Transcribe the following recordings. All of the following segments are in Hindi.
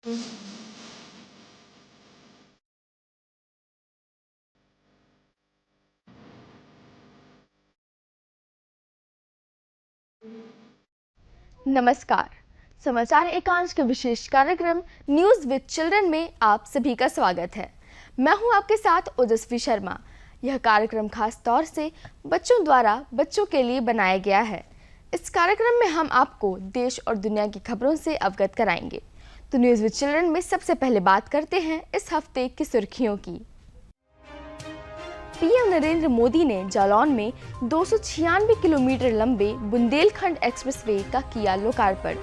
नमस्कार। समाचार एकांश के विशेष कार्यक्रम न्यूज विद चिल्ड्रन में आप सभी का स्वागत है। मैं हूं आपके साथ ओजस्वी शर्मा। यह कार्यक्रम खास तौर से बच्चों द्वारा बच्चों के लिए बनाया गया है। इस कार्यक्रम में हम आपको देश और दुनिया की खबरों से अवगत कराएंगे। तो न्यूज विद चिल्ड्रन में सबसे पहले बात करते हैं इस हफ्ते की सुर्खियों की। पीएम नरेंद्र मोदी ने जालौन में 296 किलोमीटर लंबे बुंदेलखंड एक्सप्रेसवे का किया लोकार्पण।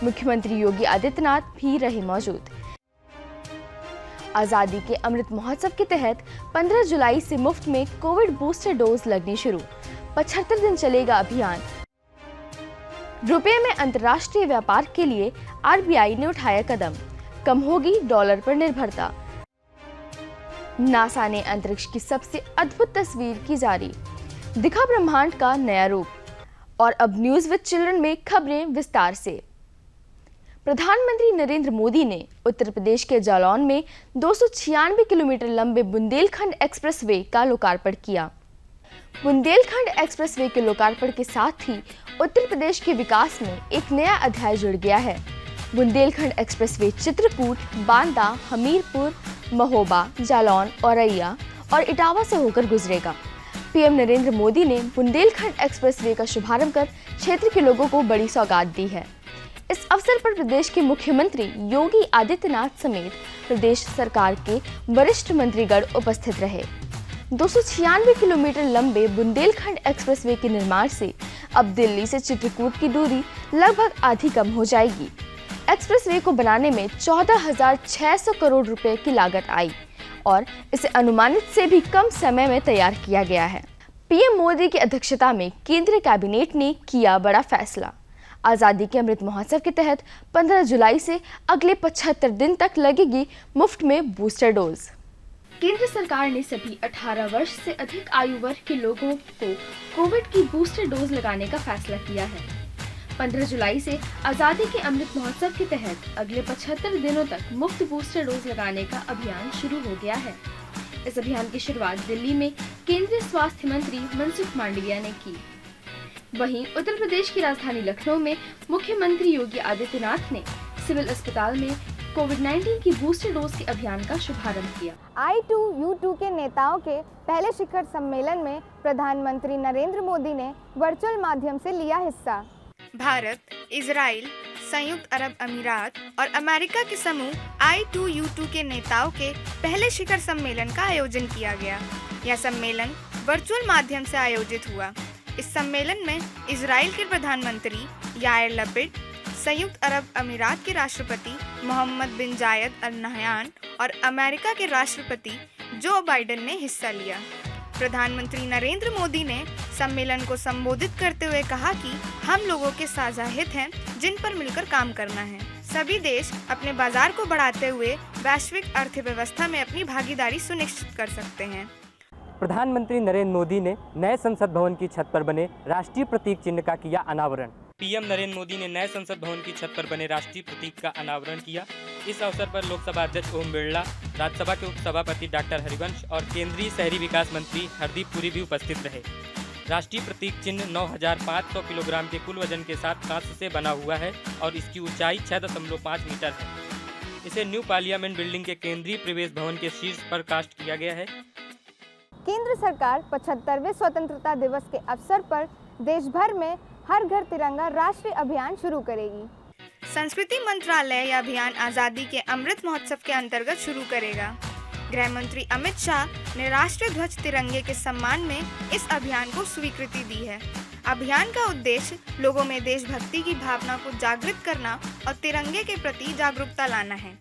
मुख्यमंत्री योगी आदित्यनाथ भी रहे मौजूद। आजादी के अमृत महोत्सव के तहत 15 जुलाई से मुफ्त में कोविड बूस्टर डोज लगनी शुरू। 75 दिन चलेगा अभियान। रुपये में अंतर्राष्ट्रीय व्यापार के लिए आरबीआई ने उठाया कदम। कम होगी डॉलर पर निर्भरता। नासा ने अंतरिक्ष की सबसे अद्भुत तस्वीर की जारी। दिखा ब्रह्मांड का नया रूप। और अब न्यूज विद चिल्ड्रन में खबरें विस्तार से। प्रधानमंत्री नरेंद्र मोदी ने उत्तर प्रदेश के जालौन में 296 किलोमीटर लंबे बुंदेलखंड एक्सप्रेसवे का लोकार्पण किया। बुंदेलखंड एक्सप्रेसवे के लोकार्पण के साथ ही उत्तर प्रदेश के विकास में एक नया अध्याय जुड़ गया है। बुंदेलखंड एक्सप्रेसवे चित्रकूट, बांदा, हमीरपुर, महोबा, जालौन, औरैया और इटावा से होकर गुजरेगा। पीएम नरेंद्र मोदी ने बुंदेलखंड एक्सप्रेसवे का शुभारंभ कर क्षेत्र के लोगों को बड़ी सौगात दी है। इस अवसर पर प्रदेश के मुख्यमंत्री योगी आदित्यनाथ समेत प्रदेश सरकार के वरिष्ठ मंत्रीगण उपस्थित रहे। 296 किलोमीटर लंबे बुंदेलखंड एक्सप्रेसवे के निर्माण से अब दिल्ली से चित्रकूट की दूरी लगभग आधी कम हो जाएगी। एक्सप्रेसवे को बनाने में 14,600 करोड़ रुपए की लागत आई और इसे अनुमानित से भी कम समय में तैयार किया गया है। पीएम मोदी की अध्यक्षता में केंद्रीय कैबिनेट ने किया बड़ा फैसला। आजादी के अमृत महोत्सव के तहत 15 जुलाई से अगले 75 दिन तक लगेगी मुफ्त में बूस्टर डोज। केंद्र सरकार ने सभी 18 वर्ष से अधिक आयु वर्ग के लोगों को कोविड की बूस्टर डोज लगाने का फैसला किया है। 15 जुलाई से आजादी के अमृत महोत्सव के तहत अगले 75 दिनों तक मुफ्त बूस्टर डोज लगाने का अभियान शुरू हो गया है। इस अभियान की शुरुआत दिल्ली में केंद्रीय स्वास्थ्य मंत्री मनसुख मांडविया ने की। वहीं उत्तर प्रदेश की राजधानी लखनऊ में मुख्यमंत्री योगी आदित्यनाथ ने सिविल अस्पताल में कोविड-19 की बूस्टर डोज के अभियान का शुभारंभ किया। I2U2 के नेताओं के पहले शिखर सम्मेलन में प्रधानमंत्री नरेंद्र मोदी ने वर्चुअल माध्यम से लिया हिस्सा। भारत, इजराइल, संयुक्त अरब अमीरात और अमेरिका के समूह I2U2 के नेताओं के पहले शिखर सम्मेलन का आयोजन किया गया। यह सम्मेलन वर्चुअल माध्यम से आयोजित हुआ। इस सम्मेलन में इजराइल के प्रधानमंत्री यायर लपिड, संयुक्त अरब अमीरात के राष्ट्रपति मोहम्मद बिन जायद अल नहयान और अमेरिका के राष्ट्रपति जो बाइडेन ने हिस्सा लिया। प्रधानमंत्री नरेंद्र मोदी ने सम्मेलन को संबोधित करते हुए कहा कि हम लोगों के साझा हित हैं जिन पर मिलकर काम करना है। सभी देश अपने बाजार को बढ़ाते हुए वैश्विक अर्थव्यवस्था में अपनी भागीदारी सुनिश्चित कर सकते हैं। प्रधानमंत्री नरेंद्र मोदी ने नए संसद भवन की छत पर बने राष्ट्रीय प्रतीक चिन्ह का किया अनावरण। पीएम नरेंद्र मोदी ने नए संसद भवन की छत पर बने राष्ट्रीय प्रतीक का अनावरण किया। इस अवसर पर लोकसभा अध्यक्ष ओम बिरला, राज्यसभा के उपसभापति डॉक्टर हरिवंश और केंद्रीय शहरी विकास मंत्री हरदीप पुरी भी उपस्थित रहे। राष्ट्रीय प्रतीक चिन्ह 9,500 किलोग्राम के कुल वजन के साथ कांस्य से बना हुआ है और इसकी ऊंचाई 6.5 मीटर है। इसे न्यू पार्लियामेंट बिल्डिंग के केंद्रीय प्रवेश भवन के शीर्ष पर कास्ट किया गया है। केंद्र सरकार 75वें स्वतंत्रता दिवस के अवसर पर देश भर में हर घर तिरंगा राष्ट्रीय अभियान शुरू करेगी। संस्कृति मंत्रालय यह अभियान आजादी के अमृत महोत्सव के अंतर्गत शुरू करेगा। गृह मंत्री अमित शाह ने राष्ट्रीय ध्वज तिरंगे के सम्मान में इस अभियान को स्वीकृति दी है। अभियान का उद्देश्य लोगों में देशभक्ति की भावना को जागृत करना और तिरंगे के प्रति जागरूकता लाना है।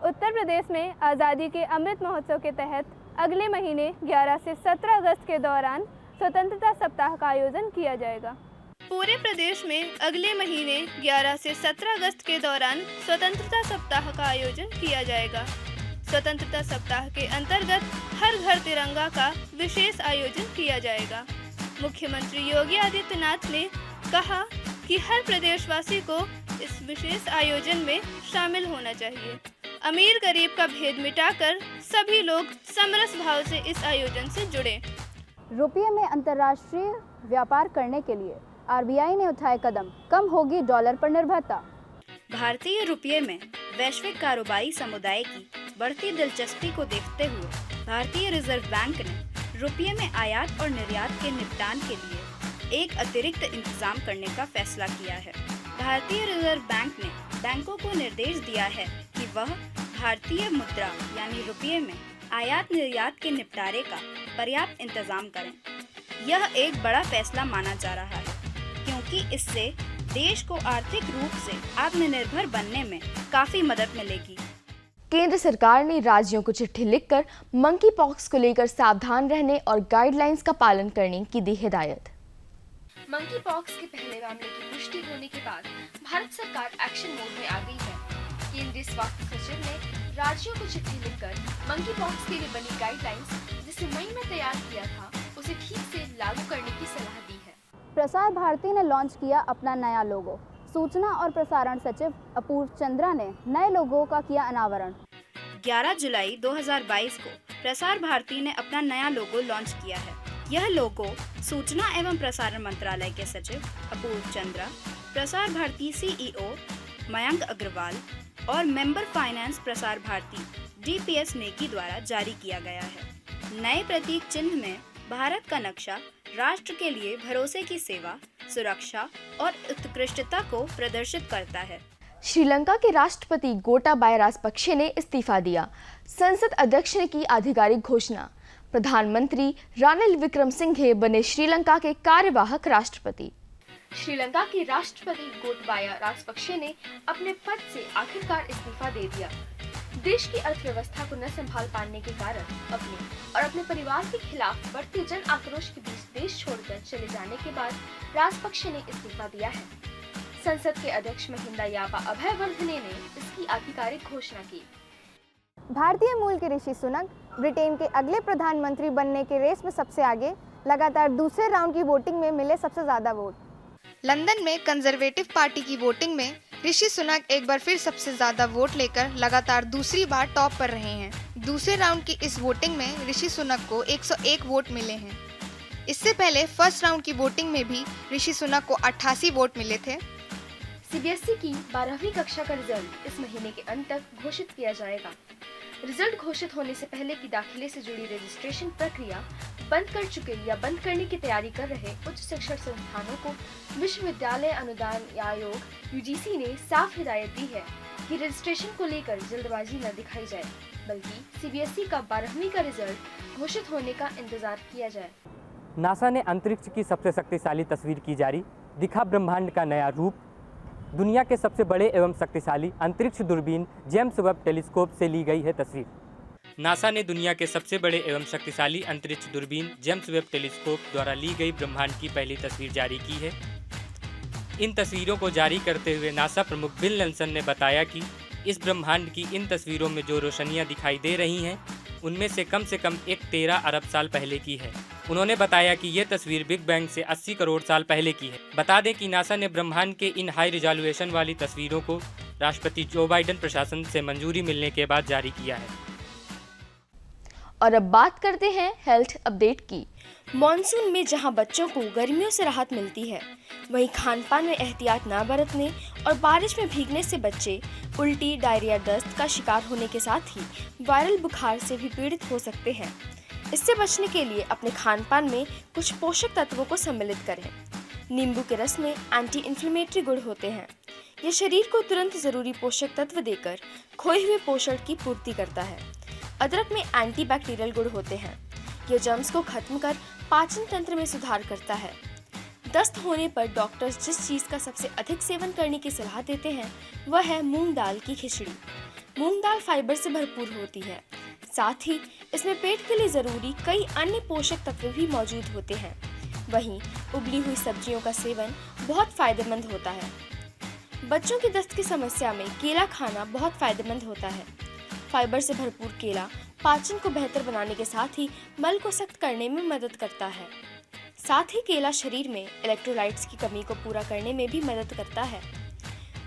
उत्तर प्रदेश में आज़ादी के अमृत महोत्सव के तहत अगले महीने 11 से 17 अगस्त के दौरान स्वतंत्रता सप्ताह का आयोजन किया जाएगा। पूरे प्रदेश में अगले महीने 11 से 17 अगस्त के दौरान स्वतंत्रता सप्ताह का आयोजन किया जाएगा। स्वतंत्रता सप्ताह के अंतर्गत हर घर तिरंगा का विशेष आयोजन किया जाएगा। मुख्यमंत्री योगी आदित्यनाथ ने कहा कि हर प्रदेशवासी को इस विशेष आयोजन में शामिल होना चाहिए। अमीर गरीब का भेद मिटाकर सभी लोग समरस भाव से इस आयोजन से जुड़ें। रुपये में अंतर्राष्ट्रीय व्यापार करने के लिए आरबीआई ने उठाए कदम, कम होगी डॉलर पर निर्भरता। भारतीय रुपये में वैश्विक कारोबारी समुदाय की बढ़ती दिलचस्पी को देखते हुए भारतीय रिजर्व बैंक ने रुपये में आयात और निर्यात के निपटान के लिए एक अतिरिक्त इंतजाम करने का फैसला किया है। भारतीय रिजर्व बैंक ने बैंकों को निर्देश दिया है कि वह भारतीय मुद्रा यानी रुपये में आयात निर्यात के निपटारे का पर्याप्त इंतजाम करें। यह एक बड़ा फैसला माना जा रहा है क्योंकि इससे देश को आर्थिक रूप से आत्मनिर्भर बनने में काफी मदद मिलेगी। केंद्र सरकार ने राज्यों को चिट्ठी लिखकर मंकी पॉक्स को लेकर सावधान रहने और गाइडलाइंस का पालन करने की दी हिदायत। मंकी पॉक्स के पहले मामले की पुष्टि होने के बाद भारत सरकार एक्शन मोड में आ गई है। केंद्रीय स्वास्थ्य सचिव ने राज्यों को चिट्ठी लिखकर मंकी पॉक्स के लिए बनी गाइडलाइंस जिसे मई में तैयार किया था उसे ठीक से लागू करने की सलाह दी है। प्रसार भारती ने लॉन्च किया अपना नया लोगो। सूचना और प्रसारण सचिव अपूर्व चंद्रा ने नए लोगो का किया अनावरण। 11 जुलाई 2022 को प्रसार भारती ने अपना नया लोगो लॉन्च किया है। यह लोगो सूचना एवं प्रसारण मंत्रालय के सचिव अपूर्व चंद्रा, प्रसार भारती सीईओ मयंक अग्रवाल और member finance Prasar Bharati DPS नेकी द्वारा जारी किया गया है। नए प्रतीक चिन्ह में भारत का नक्शा राष्ट्र के लिए भरोसे की सेवा, सुरक्षा और उत्कृष्टता को प्रदर्शित करता है। श्रीलंका के राष्ट्रपति गोटाबाया राजपक्षे ने इस्तीफा दिया। संसद अध्यक्ष ने की आधिकारिक घोषणा। प्रधानमंत्री रानिल विक्रमसिंघे बने श्रीलंका के कार्यवाहक राष्ट्रपति। श्रीलंका के राष्ट्रपति गोटाबाया राजपक्षे ने अपने पद से आखिरकार इस्तीफा दे दिया। देश की अर्थव्यवस्था को न संभाल पाने के कारण अपने और अपने परिवार के खिलाफ बढ़ते जन आक्रोश के बीच देश छोड़कर चले जाने के बाद राजपक्षे ने इस्तीफा दिया है। संसद के अध्यक्ष महिंदा यापा अभयवर्धने ने इसकी आधिकारिक घोषणा की। भारतीय मूल के ऋषि सुनक ब्रिटेन के अगले प्रधानमंत्री बनने के रेस में सबसे आगे, लगातार दूसरे राउंड की वोटिंग में मिले सबसे ज्यादा वोट। लंदन में कंजर्वेटिव पार्टी की वोटिंग में ऋषि सुनक एक बार फिर सबसे ज्यादा वोट लेकर लगातार दूसरी बार टॉप पर रहे हैं। दूसरे राउंड की इस वोटिंग में ऋषि सुनक को 101 वोट मिले हैं। इससे पहले फर्स्ट राउंड की वोटिंग में भी ऋषि सुनक को 88 वोट मिले थे। सीबीएसई की 12वीं कक्षा का रिजल्ट इस महीने के अंत तक घोषित किया जाएगा। रिजल्ट घोषित होने से पहले की दाखिले से जुड़ी रजिस्ट्रेशन प्रक्रिया बंद कर चुके या बंद करने की तैयारी कर रहे उच्च शिक्षण संस्थानों को विश्वविद्यालय अनुदान आयोग यूजीसी ने साफ हिदायत दी है कि रजिस्ट्रेशन को लेकर जल्दबाजी न दिखाई जाए, बल्कि सीबीएसई का 12वीं का रिजल्ट घोषित होने का इंतजार किया जाए। नासा ने अंतरिक्ष की सबसे शक्तिशाली तस्वीर की जारी, दिखा ब्रह्मांड का नया रूप। दुनिया के सबसे बड़े एवं शक्तिशाली अंतरिक्ष दूरबीन जेम्स वेब टेलीस्कोप से ली गई है तस्वीर। नासा ने दुनिया के सबसे बड़े एवं शक्तिशाली अंतरिक्ष दूरबीन जेम्स वेब टेलीस्कोप द्वारा ली गई ब्रह्मांड की पहली तस्वीर जारी की है। इन तस्वीरों को जारी करते हुए नासा प्रमुख बिल नेल्सन ने बताया कि इस ब्रह्मांड की इन तस्वीरों में जो रोशनियां दिखाई दे रही हैं उनमें से कम एक 13 अरब साल पहले की है। उन्होंने बताया कि ये तस्वीर बिग बैंग से 80 करोड़ साल पहले की है। बता दें कि नासा ने ब्रह्मांड के इन हाई रिजोल्यूशन वाली तस्वीरों को राष्ट्रपति जो बाइडेन प्रशासन से मंजूरी मिलने के बाद जारी किया है। और अब बात करते हैं हेल्थ अपडेट की। मॉनसून में जहां बच्चों को गर्मियों से राहत मिलती है, वहीं खानपान में एहतियात न बरतने और बारिश में भीगने से बच्चे उल्टी, डायरिया, दस्त का शिकार होने के साथ ही वायरल बुखार से भी पीड़ित हो सकते हैं। इससे बचने के लिए अपने खानपान में कुछ पोषक तत्वों को सम्मिलित करें। नींबू के रस में एंटी इन्फ्लेमेटरी गुण होते हैं। यह शरीर को तुरंत जरूरी पोषक तत्व देकर खोए हुए पोषण की पूर्ति करता है। अदरक में एंटीबैक्टीरियल गुण होते हैं। यह जर्म्स को खत्म कर पाचन तंत्र में सुधार करता है। दस्त होने पर डॉक्टर्स जिस चीज़ का सबसे अधिक सेवन करने की सलाह देते हैं वह है मूंग दाल की खिचड़ी। मूंग दाल फाइबर से भरपूर होती है, साथ ही इसमें पेट के लिए ज़रूरी कई अन्य पोषक तत्व भी मौजूद होते हैं। वहीं उबली हुई सब्जियों का सेवन बहुत फायदेमंद होता है। बच्चों की दस्त की समस्या में केला खाना बहुत फायदेमंद होता है। फाइबर से भरपूर केला पाचन को बेहतर बनाने के साथ ही मल को सख्त करने में मदद करता है। साथ ही केला शरीर में इलेक्ट्रोलाइट्स की कमी को पूरा करने में भी मदद करता है।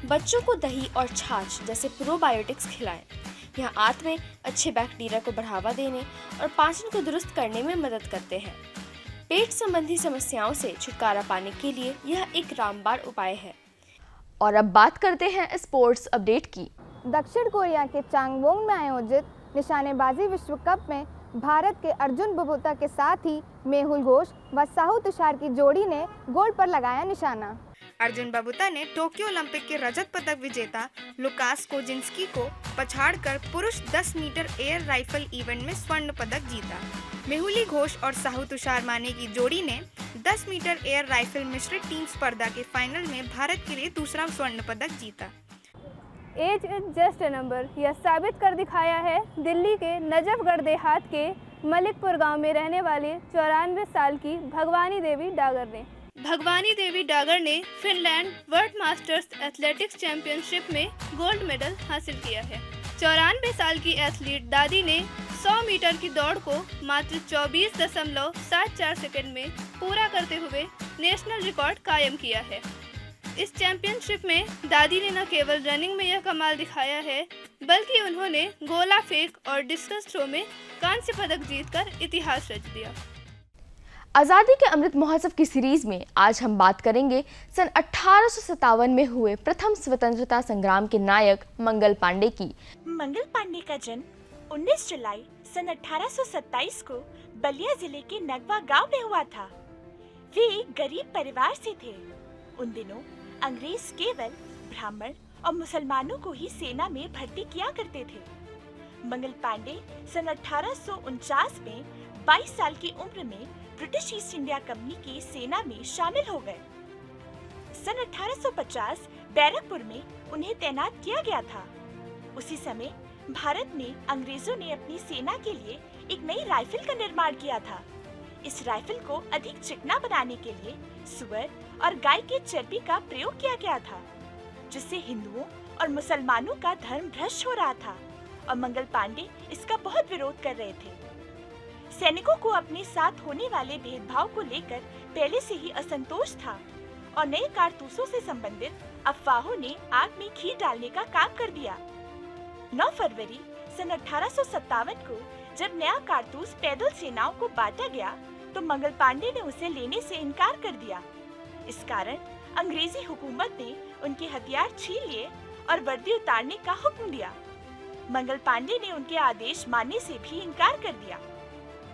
बच्चों को दही और छाछ जैसे प्रोबायोटिक्स खिलाएं। यह आंत में अच्छे बैक्टीरिया को बढ़ावा देने और पाचन को दुरुस्त करने में मदद करते हैं। पेट संबंधी समस्याओं से छुटकारा पाने के लिए यह एक रामबाण उपाय है। और अब बात करते हैं स्पोर्ट्स अपडेट की। दक्षिण कोरिया के चांगवोंग में आयोजित निशानेबाजी विश्व कप में भारत के अर्जुन बबूता के साथ ही मेहुल घोष व साहू तुषार की जोड़ी ने गोल्ड पर लगाया निशाना। अर्जुन बबूता ने टोक्यो ओलंपिक के रजत पदक विजेता लुकास कोजिंस्की को पछाड़कर पुरुष 10 मीटर एयर राइफल इवेंट में स्वर्ण पदक जीता। मेहुली घोष और साहू तुषार माने की जोड़ी ने 10 मीटर एयर राइफल मिश्रित टीम स्पर्धा के फाइनल में भारत के लिए दूसरा स्वर्ण पदक जीता। Age is just a number, यह साबित कर दिखाया है दिल्ली के नजफगढ़ देहात के मलिकपुर गांव में रहने वाले 94 साल की भगवानी देवी डागर ने। भगवानी देवी डागर ने Finland world masters athletics championship में गोल्ड मेडल हासिल किया है। 94 साल की एथलीट दादी ने 100 मीटर की दौड़ को मात्र 24.74 सेकंड में पूरा करते हुए नेशनल रिकॉर्ड कायम किया है। इस चैंपियनशिप में दादी ने न केवल रनिंग में यह कमाल दिखाया है, बल्कि उन्होंने गोला फेंक और डिस्कस थ्रो में कांस्य पदक जीतकर इतिहास रच दिया। आज़ादी के अमृत महोत्सव की सीरीज में आज हम बात करेंगे सन 1857 में हुए प्रथम स्वतंत्रता संग्राम के नायक मंगल पांडे की। मंगल पांडे का जन्म 19 जुलाई सन 1827 को बलिया जिले के नगवा गांव में हुआ था। वे एक गरीब परिवार से थे। उन दिनों अंग्रेज केवल ब्राह्मण और मुसलमानों को ही सेना में भर्ती किया करते थे। मंगल पांडे सन 1849 में 22 साल की उम्र में ब्रिटिश ईस्ट इंडिया कंपनी की सेना में शामिल हो गए। सन 1850 बैरकपुर में उन्हें तैनात किया गया था। उसी समय भारत में अंग्रेजों ने अपनी सेना के लिए एक नई राइफल का निर्माण किया था। इस राइफल को अधिक चिकना बनाने के लिए सुअर और गाय के चर्बी का प्रयोग किया गया था, जिससे हिंदुओं और मुसलमानों का धर्म भ्रष्ट हो रहा था और मंगल पांडे इसका बहुत विरोध कर रहे थे। सैनिकों को अपने साथ होने वाले भेदभाव को लेकर पहले से ही असंतोष था और नए कारतूसों से संबंधित अफवाहों ने आग में घी डालने का काम कर दिया। 9 फरवरी सन 1857 को जब नया कारतूस पैदल सेनाओं को बांटा गया तो मंगल पांडे ने उसे लेने से इनकार कर दिया। इस कारण अंग्रेजी हुकूमत ने उनके हथियार छीन लिए और वर्दी उतारने का हुक्म दिया। मंगल पांडे ने उनके आदेश मानने से भी इनकार कर दिया।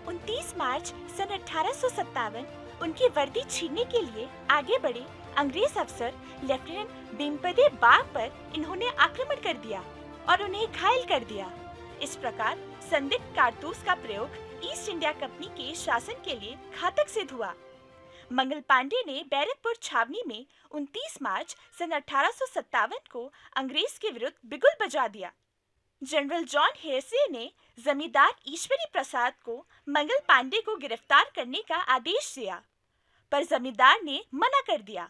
29 मार्च सन 1857 उनकी वर्दी छीनने के लिए आगे बढ़े अंग्रेज अफसर लेफ्टिनेंट बेनपदे बाग पर इन्होंने आक्रमण कर दिया और उन्हें घायल कर दिया। इस प्रकार संदिग्ध कारतूस का प्रयोग ईस्ट इंडिया कंपनी के शासन के लिए घातक सिद्ध हुआ। मंगल पांडे ने बैरकपुर छावनी में 29 मार्च सन 1857 को अंग्रेज के विरुद्ध बिगुल बजा दिया। जनरल जॉन हेयरसे ने जमींदार ईश्वरी प्रसाद को मंगल पांडे को गिरफ्तार करने का आदेश दिया, पर जमींदार ने मना कर दिया।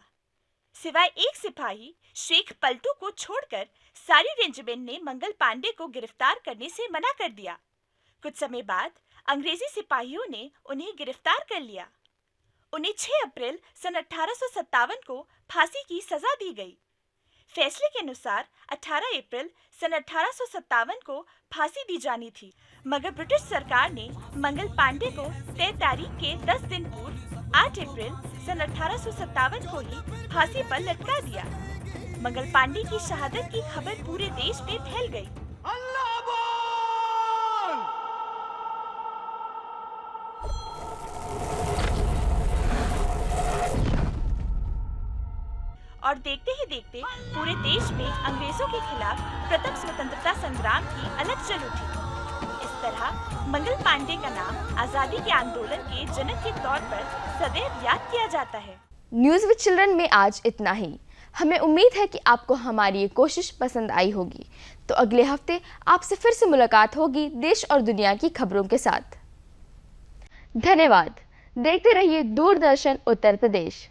सिवाय एक सिपाही शेख पलटू को छोड़कर सारी रेजिमेंट ने मंगल पांडे को गिरफ्तार करने से मना कर दिया। कुछ समय बाद अंग्रेजी सिपाहियों ने उन्हें गिरफ्तार कर लिया। उन्हें 6 अप्रैल सन 1857 को फांसी की सजा दी गई। फैसले के अनुसार 18 अप्रैल सन 1857 को फांसी दी जानी थी, मगर ब्रिटिश सरकार ने मंगल पांडे को तय तारीख के 10 दिन पूर्व 8 अप्रैल सन 1857 को ही फांसी पर लटका दिया। मंगल पांडे की शहादत की खबर पूरे देश में फैल गई। और देखते ही देखते पूरे देश में अंग्रेजों के खिलाफ प्रथम स्वतंत्रता संग्राम की अलग चल उठी। इस तरह मंगल पांडे का नाम आजादी के आंदोलन के जनक के तौर पर सदैव याद किया जाता है। न्यूज़ विद चिल्ड्रन में आज इतना ही। हमें उम्मीद है कि आपको हमारी ये कोशिश पसंद आई होगी। तो अगले हफ्ते आपसे फिर से मुलाकात होगी देश और दुनिया की खबरों के साथ। धन्यवाद। देखते रहिए दूरदर्शन उत्तर प्रदेश।